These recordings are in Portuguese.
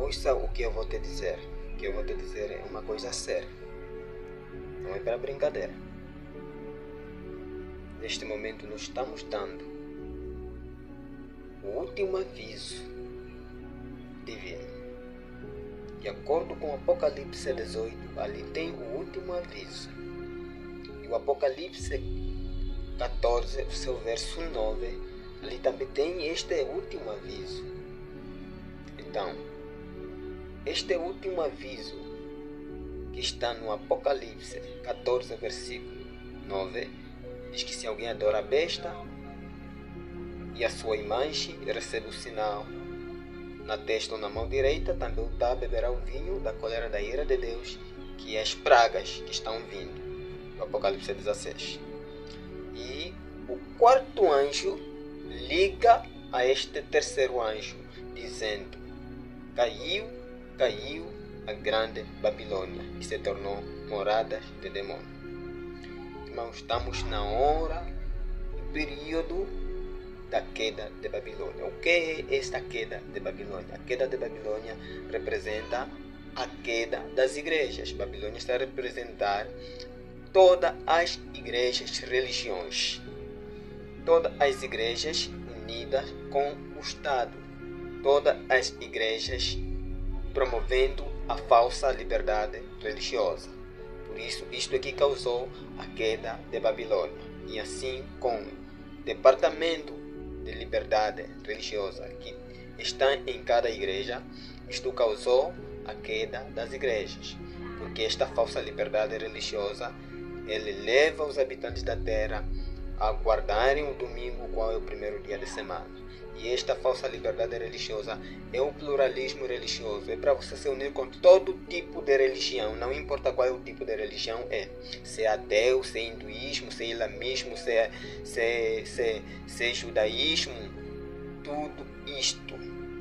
ouça o que eu vou te dizer. O que eu vou te dizer é uma coisa séria. Não é para brincadeira. Neste momento nós estamos dando o último aviso divino. De acordo com Apocalipse 18, ali tem o último aviso. E o Apocalipse 14, o seu verso 9, ali também tem este último aviso. Então, este último aviso que está no Apocalipse 14, versículo 9, diz que se alguém adora a besta e a sua imagem e recebe o sinal na testa ou na mão direita, também beberá o vinho da cólera da ira de Deus, que é as pragas que estão vindo. No Apocalipse 16. E o quarto anjo liga a este terceiro anjo, dizendo: caiu a grande Babilônia, que se tornou morada de demônio. Irmãos, estamos na hora, no período da queda de Babilônia. O que é esta queda de Babilônia? A queda de Babilônia representa a queda das igrejas. Babilônia está a representar todas as igrejas, religiões. Todas as igrejas unidas com o Estado. Todas as igrejas promovendo a falsa liberdade religiosa. Por isso, isto aqui causou a queda de Babilônia. E assim, com o departamento de liberdade religiosa que está em cada igreja, isto causou a queda das igrejas, porque esta falsa liberdade religiosa, ele leva os habitantes da terra a guardarem o domingo, qual é o primeiro dia de semana. E esta falsa liberdade religiosa é o pluralismo religioso. É para você se unir com todo tipo de religião, não importa qual é o tipo de religião é. Se é ateu, se é hinduísmo, se é islamismo, se é judaísmo, tudo isto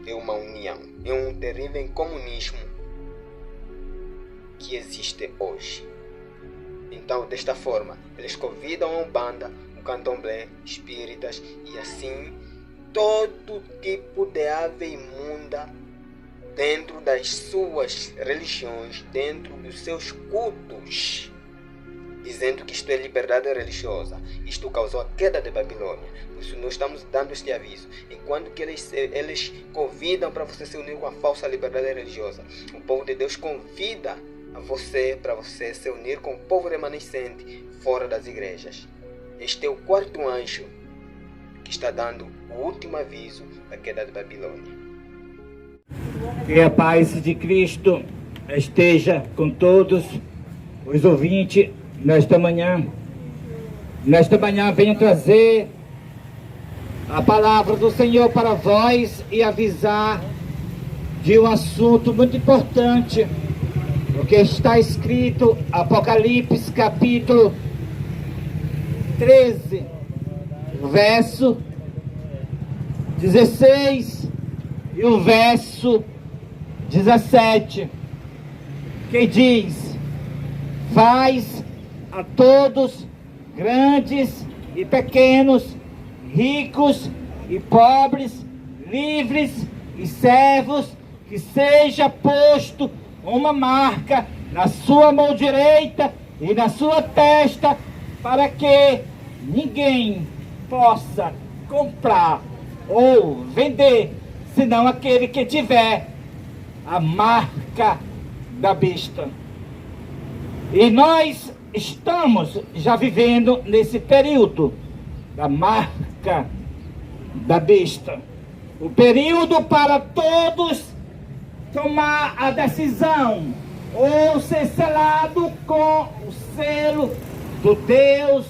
é uma união. É um terrível comunismo que existe hoje. Então, desta forma, eles convidam a Umbanda, o Candomblé, espíritas e assim todo tipo de ave imunda dentro das suas religiões, dentro dos seus cultos, dizendo que isto é liberdade religiosa. Isto causou a queda de Babilônia. Por isso nós estamos dando este aviso. Enquanto que eles convidam para você se unir com a falsa liberdade religiosa, o povo de Deus convida a você para você se unir com o povo remanescente fora das igrejas. Este é o quarto anjo que está dando o último aviso da queda de Babilônia. Que a paz de Cristo esteja com todos os ouvintes nesta manhã. Nesta manhã venho trazer a palavra do Senhor para vós e avisar de um assunto muito importante, o que está escrito Apocalipse capítulo 13, verso 16 e o verso 17, que diz: faz a todos, grandes e pequenos, ricos e pobres, livres e servos, que seja posto uma marca na sua mão direita e na sua testa, para que ninguém possa comprar ou vender, senão aquele que tiver a marca da besta. E nós estamos já vivendo nesse período da marca da besta. O período para todos tomar a decisão ou ser selado com o selo do Deus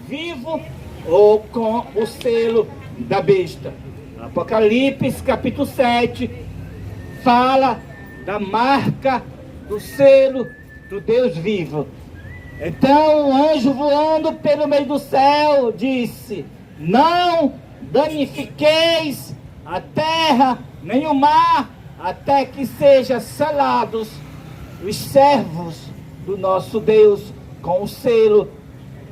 vivo ou com o selo da besta. Apocalipse capítulo 7 fala da marca do selo do Deus vivo. Então o anjo voando pelo meio do céu disse: não danifiqueis a terra nem o mar, até que sejam selados os servos do nosso Deus com o selo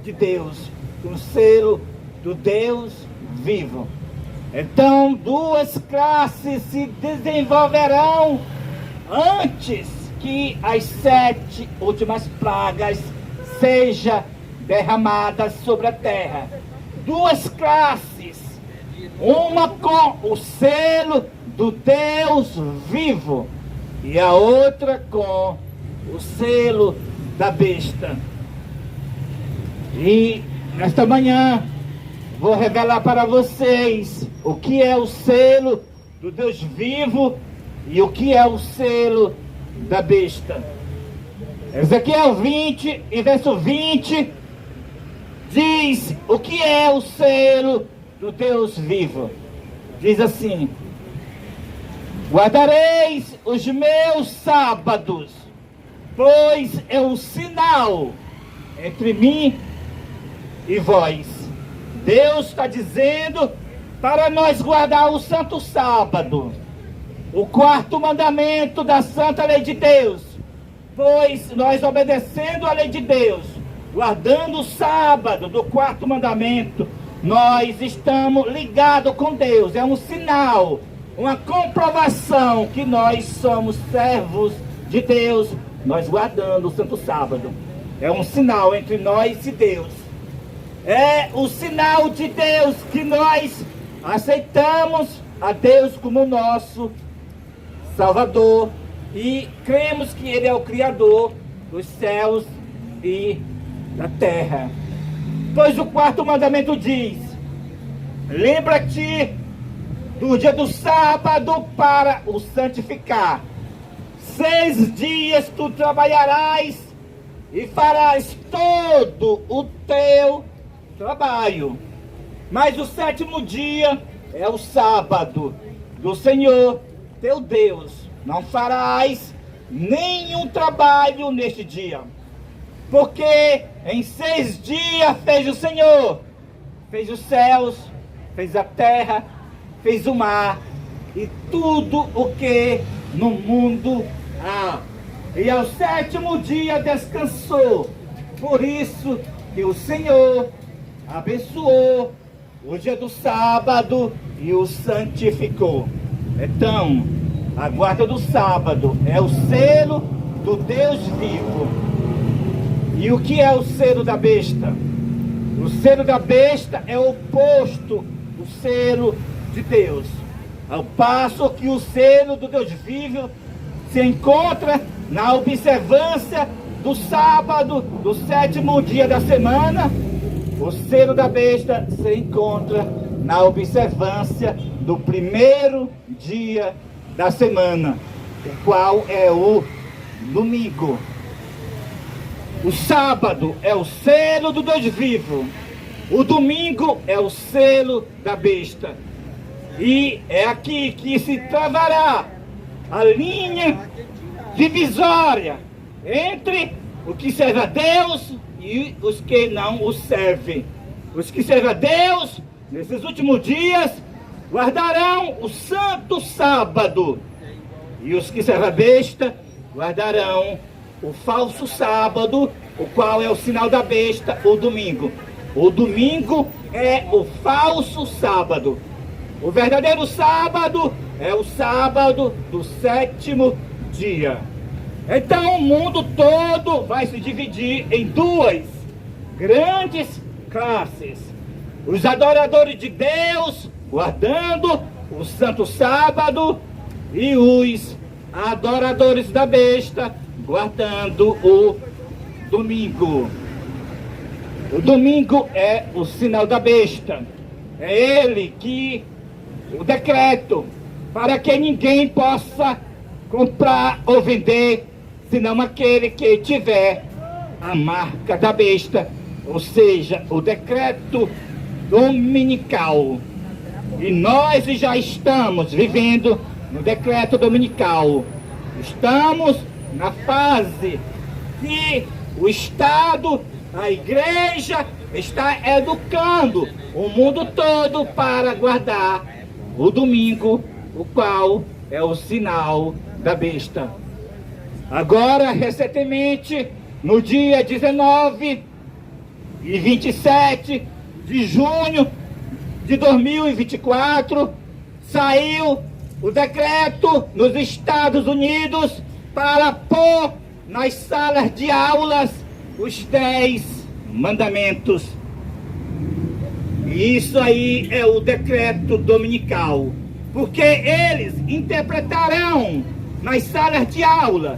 de Deus, com o selo do Deus vivo. Então duas classes se desenvolverão antes que as 7 últimas pragas sejam derramadas sobre a terra. 2 classes, uma com o selo do Deus vivo e a outra com o selo da besta. E nesta manhã vou revelar para vocês o que é o selo do Deus vivo e o que é o selo da besta. Ezequiel 20 e verso 20 diz o que é o selo do Deus vivo. Diz assim: guardareis os meus sábados, pois é um sinal entre mim e vós. Deus está dizendo para nós guardar o santo sábado, o 4º mandamento da santa lei de Deus. Pois nós, obedecendo a lei de Deus, guardando o sábado do 4º mandamento, nós estamos ligados com Deus. É um sinal, uma comprovação que nós somos servos de Deus, nós guardando o santo sábado. É um sinal entre nós e Deus. É o sinal de Deus que nós aceitamos a Deus como nosso Salvador e cremos que Ele é o Criador dos céus e da terra. Pois o 4º mandamento diz: lembra-te do dia do sábado para o santificar. 6 dias tu trabalharás e farás todo o teu trabalho. Mas o 7º dia é o sábado do Senhor teu Deus. Não farás nenhum trabalho neste dia, porque em 6 dias fez o Senhor, fez os céus, fez a terra, fez o mar e tudo o que no mundo há. E ao 7º dia descansou. Por isso que o Senhor abençoou o dia do sábado e o santificou. Então, a guarda do sábado é o selo do Deus vivo. E o que é o selo da besta? O selo da besta é o oposto do selo de Deus. Ao passo que o selo do Deus vivo se encontra na observância do sábado, do 7º dia da semana, o selo da besta se encontra na observância do 1º dia da semana, o qual é o domingo. O sábado é o selo do Deus vivo, o domingo é o selo da besta. E é aqui que se travará a linha divisória entre o que serve a Deus e os que não o servem. Os que servem a Deus, nesses últimos dias, guardarão o santo sábado, e os que servem a besta guardarão o falso sábado, o qual é o sinal da besta, o domingo. O domingo é o falso sábado. O verdadeiro sábado é o sábado do 7º dia. Então o mundo todo vai se dividir em 2 grandes classes: os adoradores de Deus, guardando o santo sábado, e os adoradores da besta, guardando o domingo. O domingo é o sinal da besta. É ele que o decreto para que ninguém possa comprar ou vender, senão aquele que tiver a marca da besta, ou seja, o decreto dominical. E nós já estamos vivendo no decreto dominical. Estamos na fase que o Estado, a igreja, está educando o mundo todo para guardar o domingo, o qual é o sinal da besta. Agora, recentemente, no dia 19 e 27 de junho de 2024, saiu o decreto nos Estados Unidos para pôr nas salas de aulas os 10 mandamentos. E isso aí é o decreto dominical, porque eles interpretarão nas salas de aula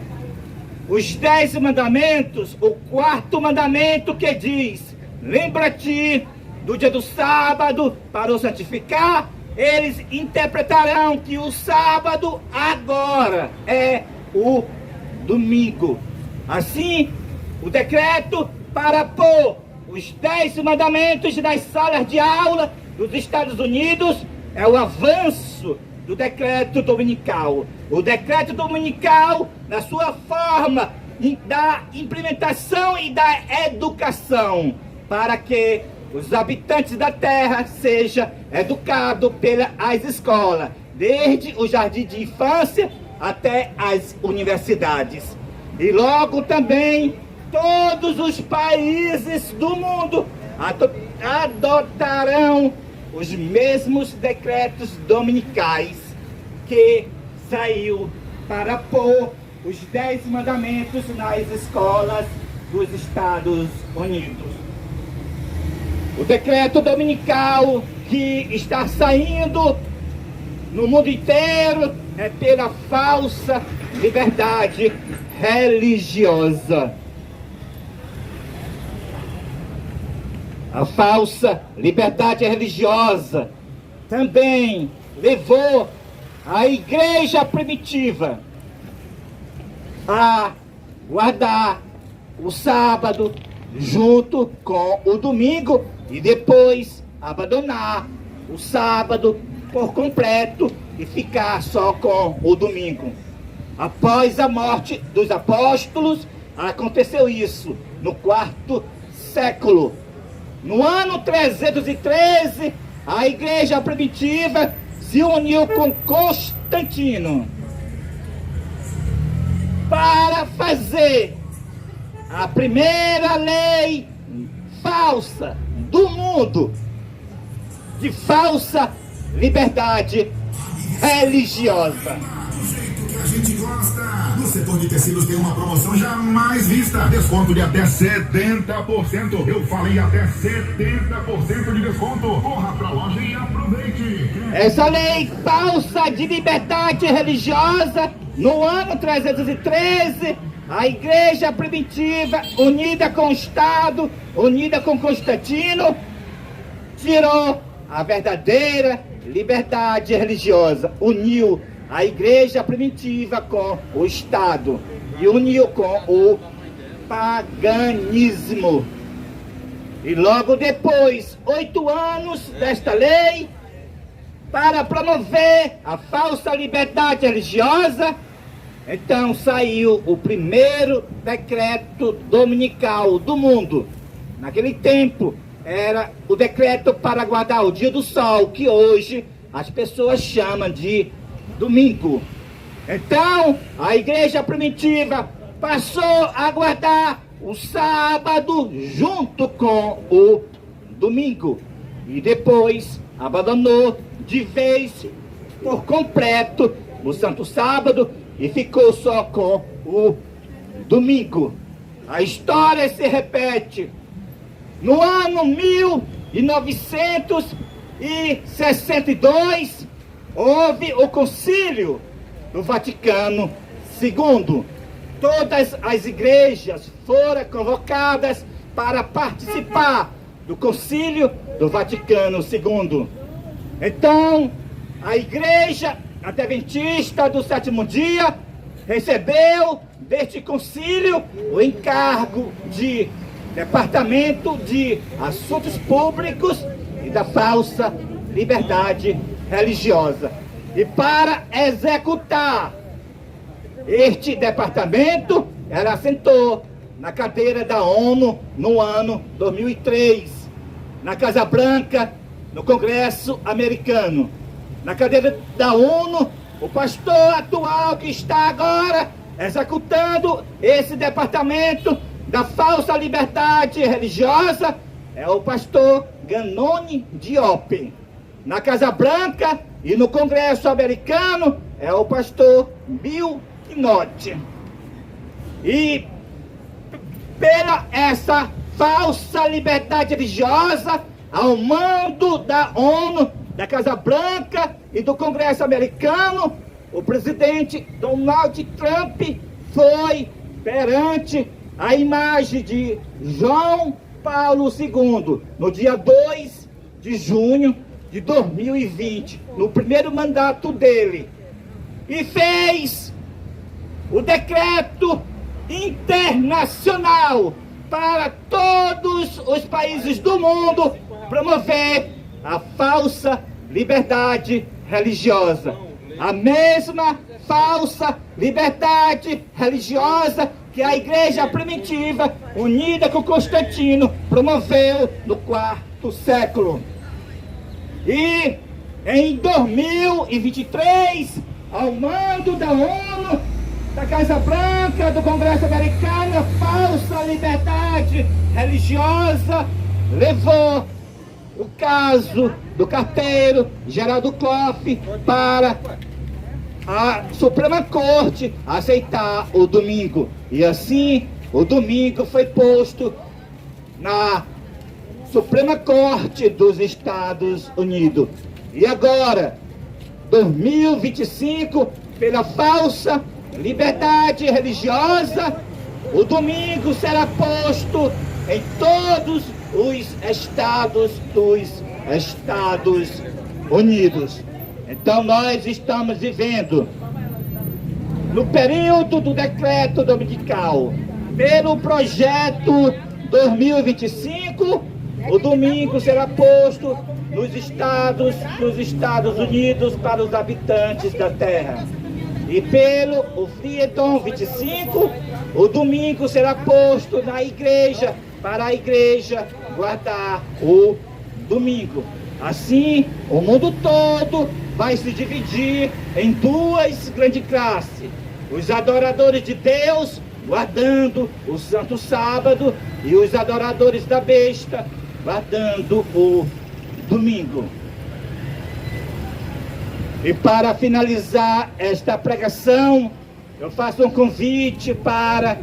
os 10 mandamentos, o 4º mandamento que diz: lembra-te do dia do sábado para o santificar. Eles interpretarão que o sábado agora é o domingo. Assim, o decreto para pôr os 10 mandamentos nas salas de aula dos Estados Unidos é o avanço do decreto dominical. O decreto dominical, na sua forma da implementação e da educação, para que os habitantes da terra sejam educados pelas escolas, desde o jardim de infância até as universidades. E logo também todos os países do mundo adotarão os mesmos decretos dominicais que saiu para pôr os 10 mandamentos nas escolas dos Estados Unidos. O decreto dominical que está saindo no mundo inteiro é pela falsa liberdade religiosa. A falsa liberdade religiosa também levou a igreja primitiva a guardar o sábado junto com o domingo e depois abandonar o sábado por completo e ficar só com o domingo. Após a morte dos apóstolos, aconteceu isso no 4º século. No ano 313, a igreja primitiva se uniu com Constantino para fazer a primeira lei falsa do mundo, de falsa liberdade religiosa. A gente gosta. No setor de tecidos tem uma promoção jamais vista. Desconto de até 70%. Eu falei até 70% de desconto. Corra pra loja e aproveite. Essa lei falsa de liberdade religiosa, no ano 313, a igreja primitiva, unida com o Estado, unida com Constantino, tirou a verdadeira liberdade religiosa, uniu a igreja primitiva com o Estado e uniu com o paganismo. E logo depois, 8 anos desta lei, para promover a falsa liberdade religiosa, então saiu o primeiro decreto dominical do mundo. Naquele tempo era o decreto para guardar o dia do sol, que hoje as pessoas chamam de domingo. Então, a igreja primitiva passou a guardar o sábado junto com o domingo. E depois abandonou de vez por completo o Santo Sábado e ficou só com o domingo. A história se repete. No ano 1962, houve o Concílio do Vaticano II. Todas as igrejas foram convocadas para participar do Concílio do Vaticano II. Então, a Igreja Adventista do Sétimo Dia recebeu deste concílio o encargo de Departamento de Assuntos Públicos e da falsa liberdade religiosa. E para executar este departamento, ela assentou na cadeira da ONU no ano 2003, na Casa Branca, no Congresso americano. Na cadeira da ONU, o pastor atual que está agora executando esse departamento da falsa liberdade religiosa é o pastor Ganoni Diop. Na Casa Branca E no Congresso americano é o pastor Bill Knott. E pela essa falsa liberdade religiosa, ao mando da ONU, da Casa Branca e do Congresso americano, o presidente Donald Trump foi perante a imagem de João Paulo II, no dia 2 de junho de 2020, no primeiro mandato dele, e fez o decreto internacional para todos os países do mundo promover a falsa liberdade religiosa. A mesma falsa liberdade religiosa que a igreja primitiva, unida com Constantino, promoveu no quarto século. E em 2023, ao mando da ONU, da Casa Branca, do Congresso americano, a falsa liberdade religiosa levou o caso do carteiro Geraldo Koff para a Suprema Corte aceitar o domingo. E assim, o domingo foi posto na Suprema Corte dos Estados Unidos. E agora, 2025, pela falsa liberdade religiosa, o domingo será posto em todos os estados dos Estados Unidos. Então nós estamos vivendo no período do decreto dominical. Pelo projeto 2025, o domingo será posto nos Estados Unidos para os habitantes da terra. E pelo o Freedom 25, o domingo será posto na igreja, para a igreja guardar o domingo. Assim, o mundo todo vai se dividir em duas grandes classes: os adoradores de Deus, guardando o Santo Sábado, e os adoradores da besta, guardando o domingo. E para finalizar esta pregação, eu faço um convite para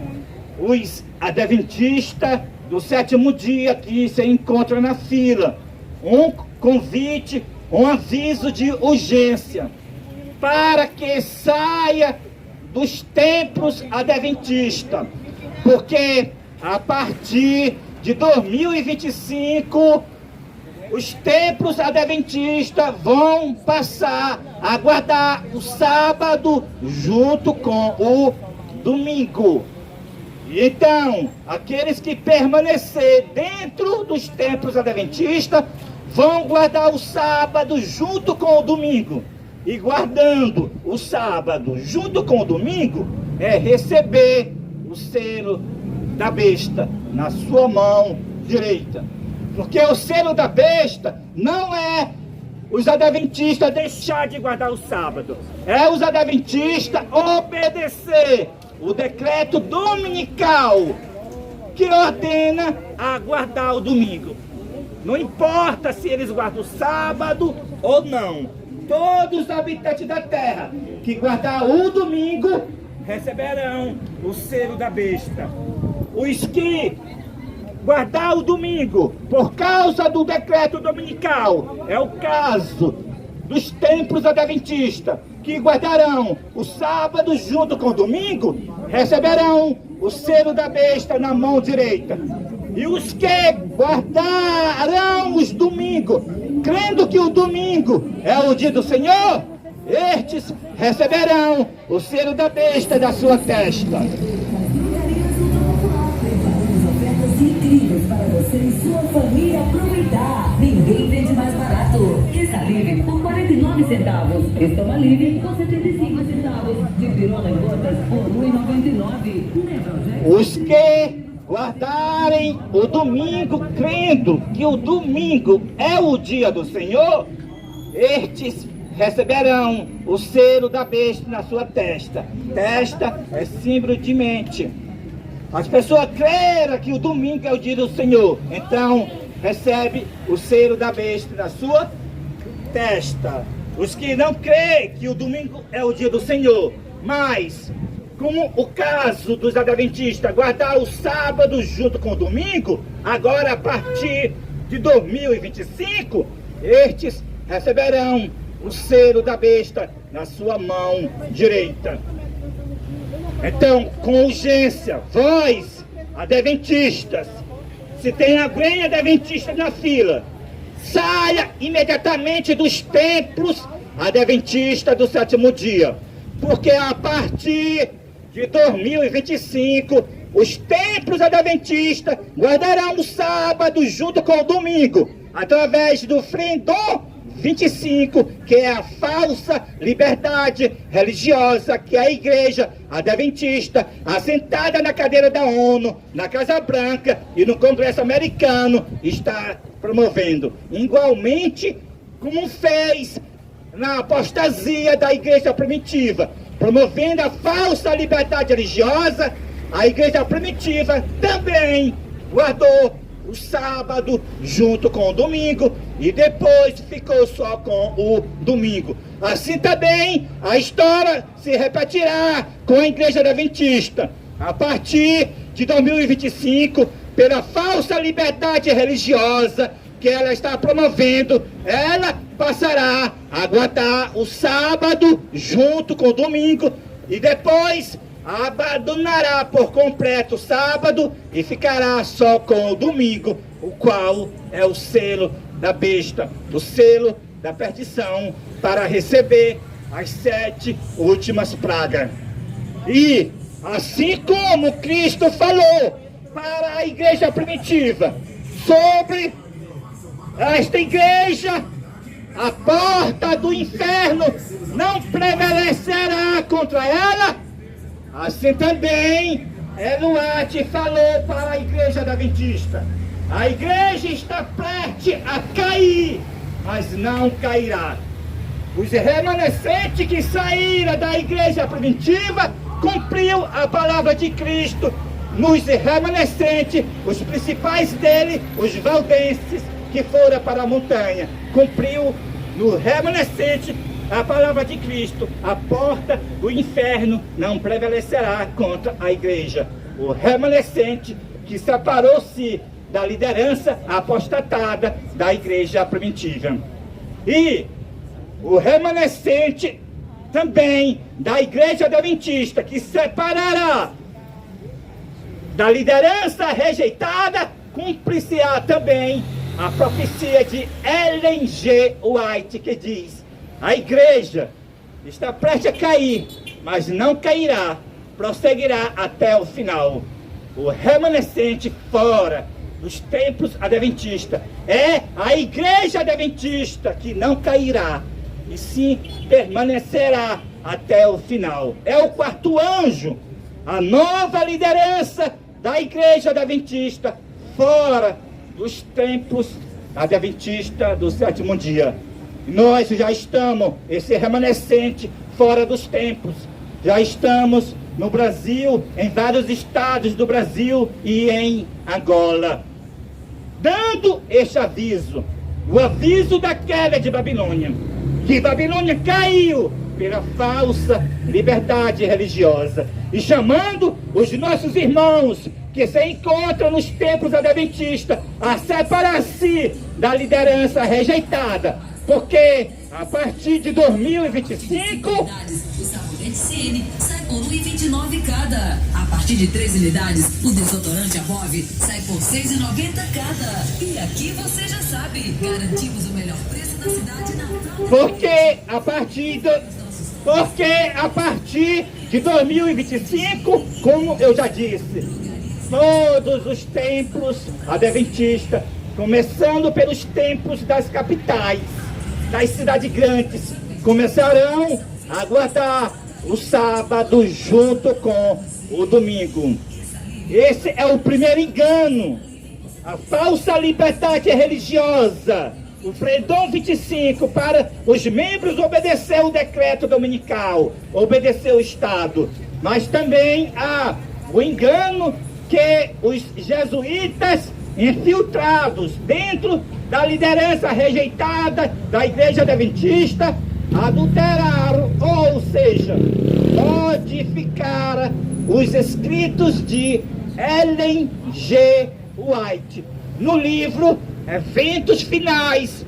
os adventistas do sétimo dia que se encontram na fila. Um convite, um aviso de urgência, para que saia dos templos adventistas, porque a partir de 2025, os templos adventistas vão passar a guardar o sábado junto com o domingo. Então, aqueles que permanecer dentro dos templos adventistas vão guardar o sábado junto com o domingo. E guardando o sábado junto com o domingo é receber o selo da besta na sua mão direita. Porque o selo da besta não é os adventistas deixar de guardar o sábado, é os adventistas obedecer o decreto dominical que ordena a guardar o domingo. Não importa se eles guardam o sábado ou não. Todos os habitantes da terra que guardar o domingo receberão o selo da besta. Os que guardar o domingo por causa do decreto dominical, é o caso dos templos adventistas, que guardarão o sábado junto com o domingo, receberão o selo da besta na mão direita. E os que guardarão os domingos, crendo que o domingo é o dia do Senhor, estes receberão o selo da besta da sua testa. Incríveis para você e sua família aproveitar. Ninguém vende mais barato. Está livre por 49 centavos. Estoma livre por 75 centavos. De pirona em gotas por R$1,99. Os que guardarem o domingo, crendo que o domingo é o dia do Senhor, estes receberão o selo da besta na sua testa. Testa é símbolo de mente. As pessoas creram que o domingo é o dia do Senhor, então recebe o selo da besta na sua testa. os que não creem que o domingo é o dia do Senhor, mas, como o caso dos adventistas, guardar o sábado junto com o domingo, agora a partir de 2025, estes receberão o selo da besta na sua mão direita. Então, com urgência, vós, adventistas, se tem alguém adventista na fila, saia imediatamente dos templos adventistas do sétimo dia, porque a partir de 2025, os templos adventistas guardarão o sábado junto com o domingo, através do Freedom 25, que é a falsa liberdade religiosa que a igreja adventista, assentada na cadeira da ONU, na Casa Branca e no Congresso americano, está promovendo. Igualmente, como fez na apostasia da igreja primitiva, promovendo a falsa liberdade religiosa, a igreja primitiva também guardou o sábado junto com o domingo e depois ficou só com o domingo. Assim também a história se repetirá com a igreja adventista. A partir de 2025, pela falsa liberdade religiosa que ela está promovendo, ela passará a guardar o sábado junto com o domingo e depois abandonará por completo o sábado e ficará só com o domingo, o qual é o selo da besta, o selo da perdição, para receber as 7 últimas pragas. E assim como Cristo falou para a igreja primitiva sobre esta igreja, a porta do inferno não prevalecerá contra ela, assim também Eluate falou para a igreja adventista: a igreja está prestes a cair, mas não cairá. Os remanescentes que saíram da igreja primitiva cumpriu a palavra de Cristo. Nos remanescentes, os principais dele, os valdenses que foram para a montanha, cumpriu no remanescente a palavra de Cristo. A porta do inferno não prevalecerá contra a igreja. O remanescente que separou-se da liderança apostatada da igreja primitiva. E o remanescente também da igreja adventista, que separará da liderança rejeitada, cumprir-se-á também a profecia de Ellen G. White, que diz: a igreja está prestes a cair, mas não cairá, prosseguirá até o final. O remanescente fora dos templos adventistas é a igreja adventista que não cairá, e sim permanecerá até o final. É o quarto anjo, a nova liderança da igreja adventista fora dos templos adventistas do sétimo dia. Nós já estamos, esse remanescente, fora dos templos. Já estamos no Brasil, em vários estados do Brasil e em Angola, dando este aviso, o aviso da queda de Babilônia, que Babilônia caiu pela falsa liberdade religiosa, e chamando os nossos irmãos que se encontram nos templos adventistas a separar-se da liderança rejeitada, porque a partir de 2025... O sabonete CN sai por R$ 1,29 cada. A partir de 3 unidades, o desodorante Avove sai por R$ 6,90 cada. E aqui você já sabe, garantimos o melhor preço da cidade na Porque a partir de 2025, como eu já disse, todos os templos adventistas, começando pelos templos das capitais, das cidades grandes, começarão a guardar o sábado junto com o domingo. Esse é o primeiro engano, a falsa liberdade religiosa. O Freedom 25, para os membros obedecer o decreto dominical, obedecer o Estado, mas também há o engano que os jesuítas infiltrados dentro da liderança rejeitada da igreja adventista adulteraram, ou seja, modificaram os escritos de Ellen G. White no livro Eventos Finais,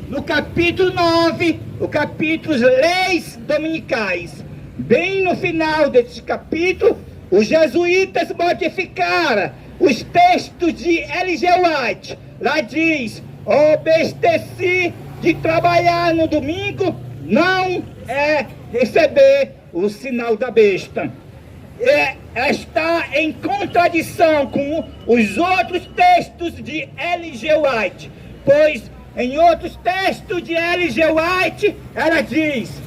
no capítulo 9, o capítulo Leis Dominicais. Bem no final desse capítulo, os jesuítas modificaram os textos de L.G. White. Lá diz: obedeci de trabalhar no domingo não é receber o sinal da besta. Está em contradição com os outros textos de L.G. White, pois em outros textos de L.G. White ela diz: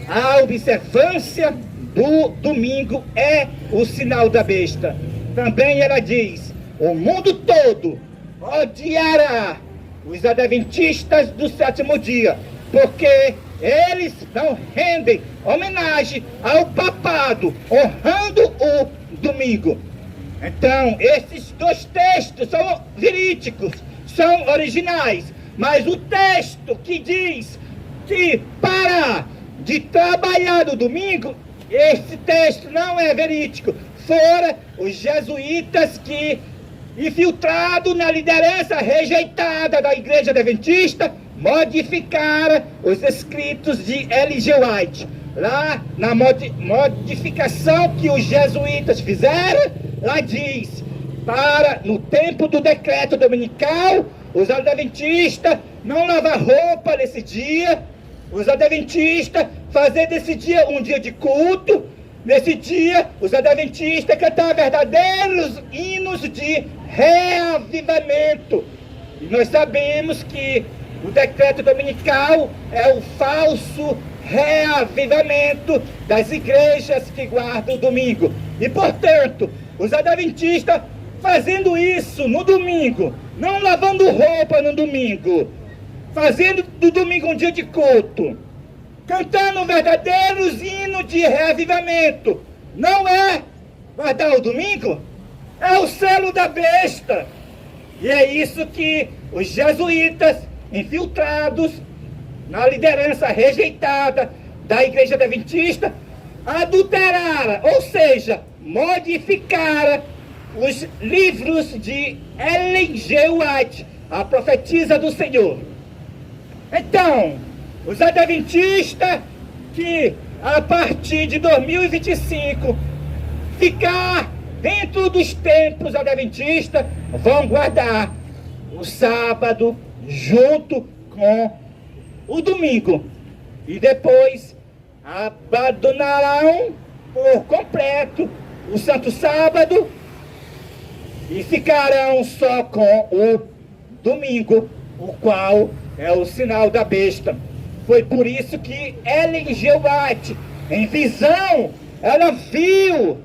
a observância do domingo é o sinal da besta. Também ela diz: o mundo todo odiará os adventistas do sétimo dia, porque eles não rendem homenagem ao papado, honrando o domingo. Então, esses dois textos são verídicos, são originais, mas o texto que diz que parar de trabalhar no domingo, esse texto não é verídico. Foram os jesuítas que, infiltrados na liderança rejeitada da Igreja Adventista, modificaram os escritos de L.G. White. Lá na modificação que os jesuítas fizeram, lá diz: para no tempo do decreto dominical, os adventistas não lavar roupa nesse dia, os adventistas fazer desse dia um dia de culto. Nesse dia, os adventistas cantaram verdadeiros hinos de reavivamento. E nós sabemos que o decreto dominical é o falso reavivamento das igrejas que guardam o domingo. E, portanto, os adventistas fazendo isso no domingo, não lavando roupa no domingo, fazendo do domingo um dia de culto, cantando verdadeiros hinos de reavivamento, não é guardar o domingo? É o selo da besta. E é isso que os jesuítas, infiltrados na liderança rejeitada da Igreja Adventista, adulteraram, ou seja, modificaram os livros de Ellen G. White, a profetisa do Senhor. Então, os adventistas que a partir de 2025 ficar dentro dos templos adventistas vão guardar o sábado junto com o domingo e depois abandonarão por completo o Santo Sábado e ficarão só com o domingo, o qual é o sinal da besta. Foi por isso que Ellen G. White, em visão, ela viu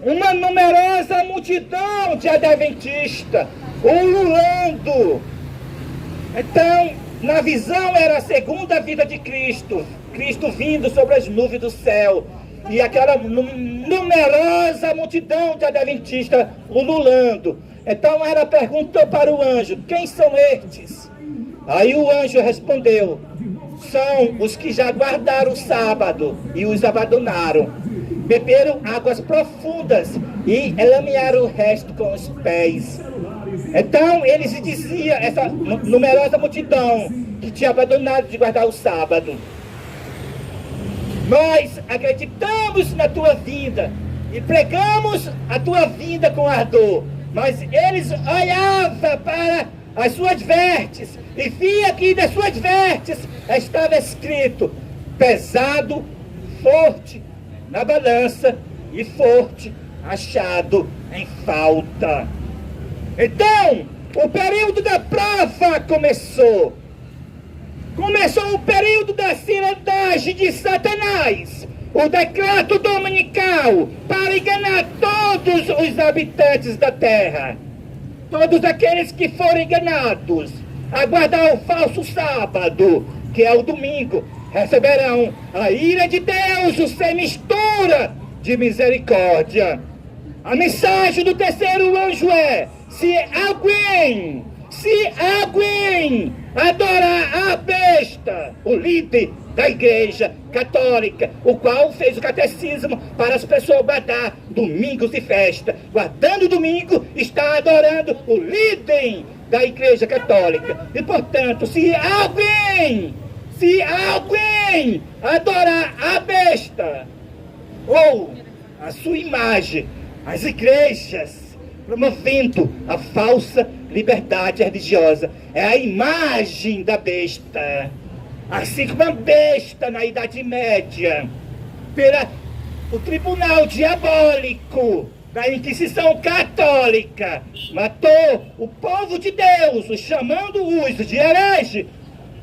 uma numerosa multidão de adventistas ululando. Então, na visão era a segunda vinda de Cristo, Cristo vindo sobre as nuvens do céu, e aquela numerosa multidão de adventistas ululando. Então ela perguntou para o anjo: quem são estes? Aí o anjo respondeu: são os que já guardaram o sábado e os abandonaram. Beberam águas profundas e lamearam o resto com os pés. Então eles diziam, essa numerosa multidão que tinha abandonado de guardar o sábado: nós acreditamos na tua vinda e pregamos a tua vinda com ardor. Mas eles olhavam para as suas vestes e via que das suas vestes estava escrito: pesado, forte na balança e forte achado em falta. Então, o período da prova começou. Começou o período da cilindagem de Satanás, o decreto dominical para enganar todos os habitantes da terra. Todos aqueles que forem enganados a guardar o falso sábado, que é o domingo, receberão a ira de Deus sem mistura de misericórdia. A mensagem do terceiro anjo é: se alguém adorar a besta, o líder da Igreja Católica, o qual fez o catecismo para as pessoas guardar domingos de festa. Guardando o domingo, está adorando o líder da Igreja Católica. E, portanto, se alguém adorar a besta ou a sua imagem, as igrejas promovendo a falsa liberdade religiosa, é a imagem da besta. Assim como a besta na Idade Média, o tribunal diabólico da Inquisição Católica matou o povo de Deus, chamando-os de herege.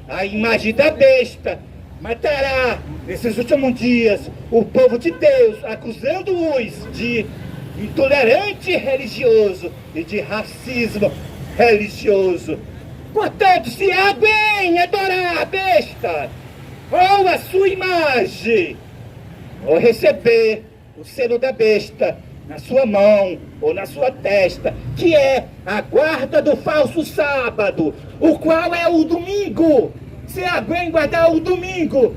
A imagem da besta matará nesses últimos dias o povo de Deus, acusando-os de intolerante religioso e de racismo religioso. Portanto, se alguém adorar a besta ou a sua imagem, ou receber o selo da besta na sua mão ou na sua testa, que é a guarda do falso sábado, o qual é o domingo. Se alguém guardar o domingo,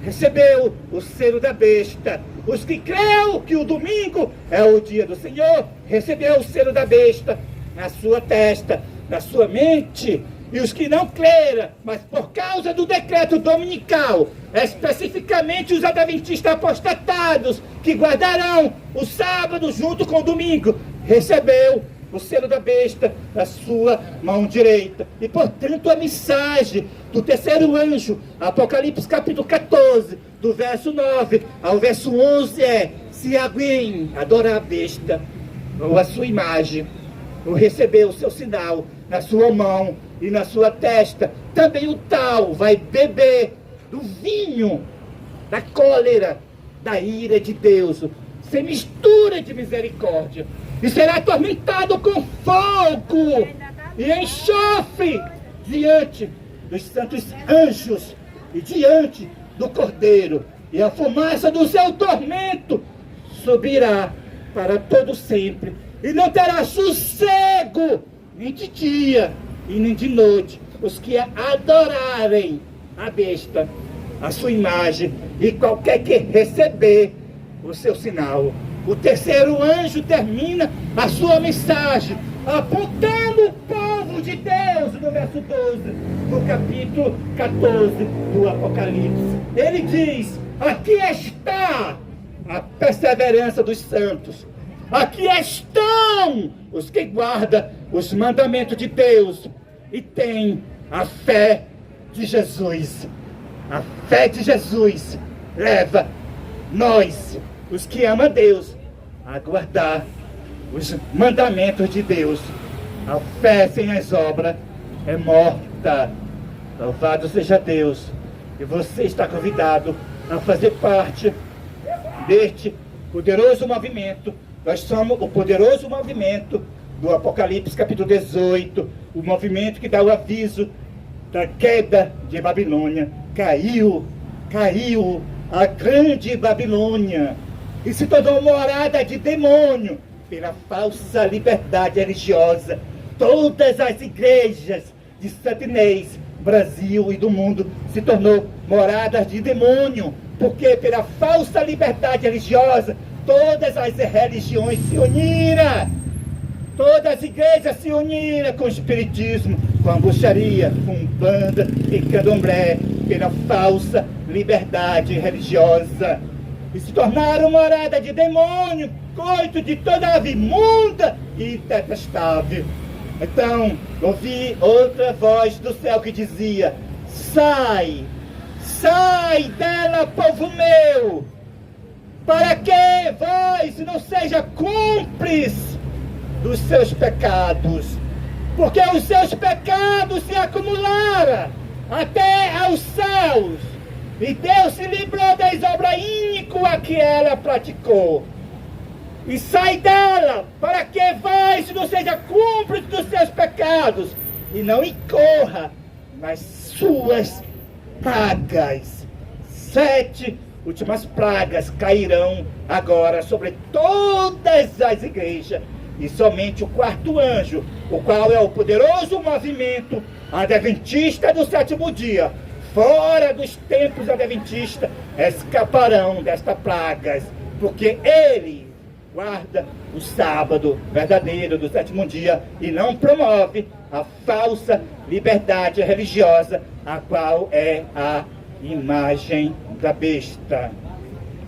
recebeu o selo da besta. Os que creem que o domingo é o dia do Senhor, recebeu o selo da besta na sua testa, na sua mente. E os que não creram, mas por causa do decreto dominical, especificamente os adventistas apostatados, que guardarão o sábado junto com o domingo, recebeu o selo da besta na sua mão direita. E, portanto, a mensagem do terceiro anjo, Apocalipse capítulo 14, do verso 9 ao verso 11 é: se alguém adorar a besta ou a sua imagem, ou receber o seu sinal na sua mão e na sua testa, também o tal vai beber do vinho da cólera, da ira de Deus, sem mistura de misericórdia, e será atormentado com fogo e enxofre diante dos santos anjos e diante do Cordeiro, e a fumaça do seu tormento subirá para todo sempre, e não terá sossego nem de dia e nem de noite os que adorarem a besta, a sua imagem, e qualquer que receber o seu sinal. O terceiro anjo termina a sua mensagem apontando o povo de Deus no verso 12 do capítulo 14 do Apocalipse. Ele diz: aqui está a perseverança dos santos, aqui estão os que guardam os mandamentos de Deus e têm a fé de Jesus. A fé de Jesus leva nós, os que amam a Deus, a guardar os mandamentos de Deus. A fé sem as obras é morta. Louvado seja Deus. E você está convidado a fazer parte deste poderoso movimento. Nós somos o poderoso movimento do Apocalipse capítulo 18, o movimento que dá o aviso da queda de Babilônia. Caiu a grande Babilônia e se tornou morada de demônio pela falsa liberdade religiosa. Todas as igrejas de Santo Inês, Brasil e do mundo se tornou moradas de demônio, porque pela falsa liberdade religiosa todas as religiões se uniram, todas as igrejas se uniram com o espiritismo, com a bruxaria, com Umbanda e Candomblé, pela falsa liberdade religiosa, e se tornaram morada de demônio, coito de toda ave imunda e detestável. Então, ouvi outra voz do céu que dizia: sai dela, povo meu, para que vós não seja cúmplice dos seus pecados, porque os seus pecados se acumularam até aos céus, e Deus se livrou das obras íniquas que ela praticou. E sai dela, para que vós não seja cúmplice dos seus pecados, e não incorra nas suas pragas. 7 últimas pragas cairão agora sobre todas as igrejas, e somente o quarto anjo, o qual é o poderoso movimento adventista do sétimo dia, fora dos templos adventistas escaparão destas pragas, porque Ele guarda o sábado verdadeiro do sétimo dia e não promove a falsa liberdade religiosa, a qual é a imagem da besta.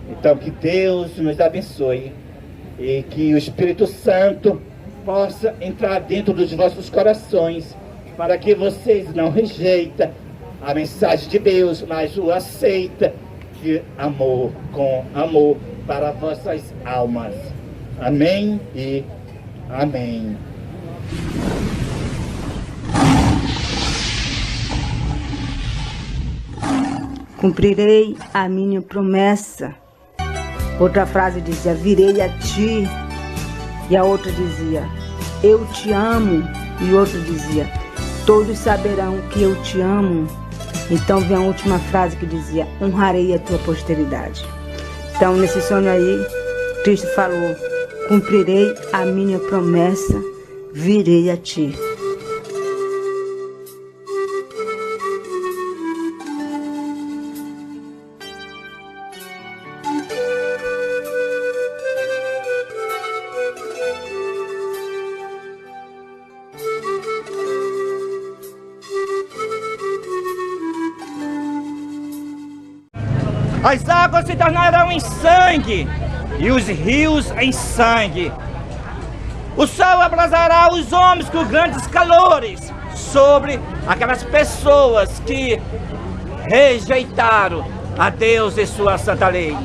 Então, que Deus nos abençoe e que o Espírito Santo possa entrar dentro dos vossos corações, para que vocês não rejeitem a mensagem de Deus, mas o aceita de amor, com amor para vossas almas. Amém e amém. Cumprirei a minha promessa. Outra frase dizia, virei a ti. E a outra dizia, eu te amo. E outra dizia, todos saberão que eu te amo. Então vem a última frase que dizia, honrarei a tua posteridade. Então nesse sonho aí, Cristo falou, cumprirei a minha promessa, virei a ti. As águas se tornarão em sangue e os rios em sangue. O sol abrasará os homens com grandes calores sobre aquelas pessoas que rejeitaram a Deus e sua santa lei.